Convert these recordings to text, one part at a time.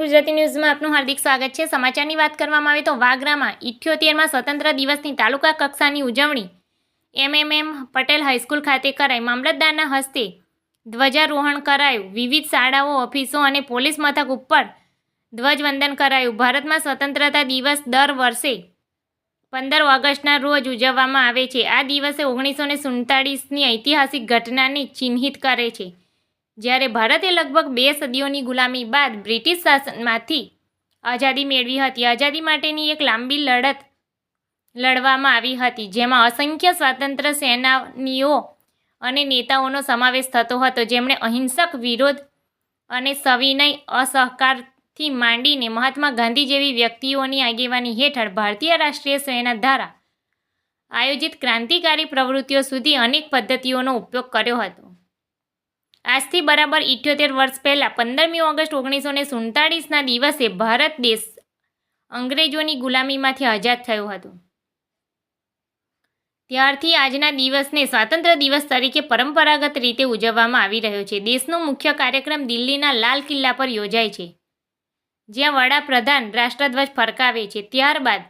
ગુજરાતી ન્યૂઝમાં આપનું હાર્દિક સ્વાગત છે। સમાચારની વાત કરવામાં આવે તો વાગરામાં 78માં સ્વતંત્ર દિવસની તાલુકા કક્ષાની ઉજવણી એમએમએમ પટેલ હાઈસ્કૂલ ખાતે કરાઈ। મામલતદારના હસ્તે ધ્વજારોહણ કરાયું। વિવિધ શાળાઓ, ઓફિસો અને પોલીસ મથક ઉપર ધ્વજવંદન કરાયું। ભારતમાં સ્વતંત્રતા દિવસ દર વર્ષે 15 ઓગસ્ટના રોજ ઉજવવામાં આવે છે। આ દિવસે 1947ની ઐતિહાસિક ઘટનાને ચિહ્નિત કરે છે, જ્યારે ભારતે લગભગ 2 સદીઓની ગુલામી બાદ બ્રિટિશ શાસનમાંથી આઝાદી મેળવી હતી। આઝાદી માટેની એક લાંબી લડત લડવામાં આવી હતી, જેમાં અસંખ્ય સ્વાતંત્ર્ય સેનાનીઓ અને નેતાઓનો સમાવેશ થતો હતો, જેમણે અહિંસક વિરોધ અને સવિનય અસહકારથી માંડીને મહાત્મા ગાંધી જેવી વ્યક્તિઓની આગેવાની હેઠળ ભારતીય રાષ્ટ્રીય સેના દ્વારા આયોજિત ક્રાંતિકારી પ્રવૃત્તિઓ સુધી અનેક પદ્ધતિઓનો ઉપયોગ કર્યો હતો। આજથી બરાબર 78 વર્ષ પહેલાં 15મી ઓગસ્ટ 1947ના દિવસે ભારત દેશ અંગ્રેજોની ગુલામીમાંથી આઝાદ થયો હતો। ત્યારથી આજના દિવસને સ્વાતંત્ર્ય દિવસ તરીકે પરંપરાગત રીતે ઉજવવામાં આવી રહ્યો છે। દેશનો મુખ્ય કાર્યક્રમ દિલ્હીના લાલ કિલ્લા પર યોજાય છે, જ્યાં વડાપ્રધાન રાષ્ટ્રધ્વજ ફરકાવે છે। ત્યારબાદ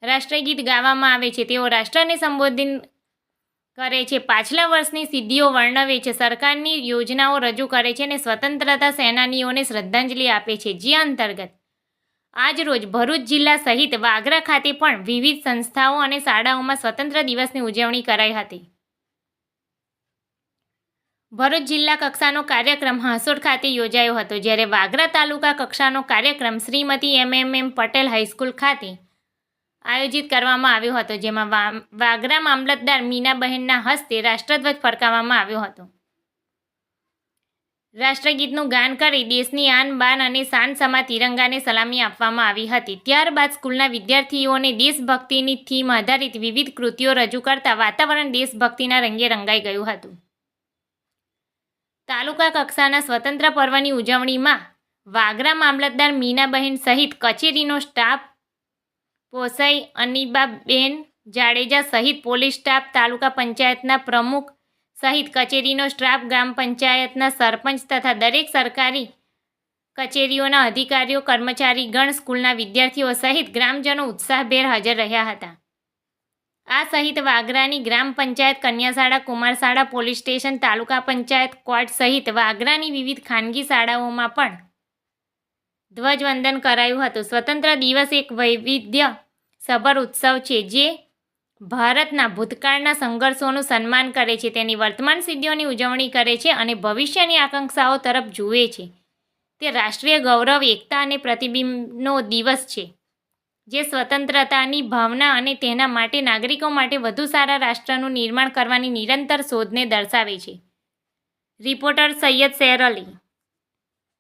રાષ્ટ્રગીત ગાવામાં આવે છે, તેઓ રાષ્ટ્રને સંબોધન કરે છે, પાછલા વર્ષની સિદ્ધિઓ વર્ણવે છે, સરકારની યોજનાઓ રજૂ કરે છે અને સ્વતંત્રતા સેનાનીઓને શ્રદ્ધાંજલિ આપે છે। જે અંતર્ગત આજ રોજ ભરૂચ જિલ્લા સહિત વાગરા ખાતે પણ વિવિધ સંસ્થાઓ અને શાળાઓમાં સ્વતંત્ર દિવસની ઉજવણી કરાઈ હતી। ભરૂચ જિલ્લા કક્ષાનો કાર્યક્રમ હાંસોટ ખાતે યોજાયો હતો, જ્યારે વાગરા તાલુકા કક્ષાનો કાર્યક્રમ શ્રીમતી એમએમએમ પટેલ હાઈસ્કૂલ ખાતે આયોજિત કરવામાં આવ્યો હતો, જેમાં વાગરા મામલતદાર મીનાબહેનના હસ્તે રાષ્ટ્રધ્વજ ફરકાવવામાં આવ્યો હતો। રાષ્ટ્રગીતનું ગાન કરી દેશની આન બાન અને શાન સમા તિરંગાને સલામી આપવામાં આવી હતી। ત્યારબાદ સ્કૂલના વિદ્યાર્થીઓને દેશભક્તિની થીમ આધારિત વિવિધ કૃતિઓ રજૂ કરતા વાતાવરણ દેશભક્તિના રંગે રંગાઈ ગયું હતું। તાલુકા કક્ષાના સ્વતંત્ર પર્વની ઉજવણીમાં વાગરા મામલતદાર મીનાબહેન સહિત કચેરીનો સ્ટાફ, પોસાઈ અનિબાબેન જાડેજા સહિત પોલીસ સ્ટાફ, તાલુકા પંચાયતના પ્રમુખ સહિત કચેરીનો સ્ટાફ, ગ્રામ પંચાયતના સરપંચ તથા દરેક સરકારી કચેરીઓના અધિકારીઓ, કર્મચારીગણ, સ્કૂલના વિદ્યાર્થીઓ સહિત ગ્રામજનો ઉત્સાહભેર હાજર રહ્યા હતા। આ સહિત વાગરાની ગ્રામ પંચાયત, કન્યાશાળા, કુમારશાળા, પોલીસ સ્ટેશન, તાલુકા પંચાયત, કોર્ટ સહિત વાગરાની વિવિધ ખાનગી શાળાઓમાં પણ ધ્વજવંદન કરાયું હતું। સ્વતંત્ર દિવસ એક વૈવિધ્યસભર ઉત્સવ છે, જે ભારતના ભૂતકાળના સંઘર્ષોનું સન્માન કરે છે, તેની વર્તમાન સિદ્ધિઓની ઉજવણી કરે છે અને ભવિષ્યની આકાંક્ષાઓ તરફ જુએ છે। તે રાષ્ટ્રીય ગૌરવ, એકતા અને પ્રતિબિંબનો દિવસ છે, જે સ્વતંત્રતાની ભાવના અને તેના માટે નાગરિકો માટે વધુ સારા રાષ્ટ્રનું નિર્માણ કરવાની નિરંતર શોધને દર્શાવે છે। રિપોર્ટર સૈયદ શેર અલી।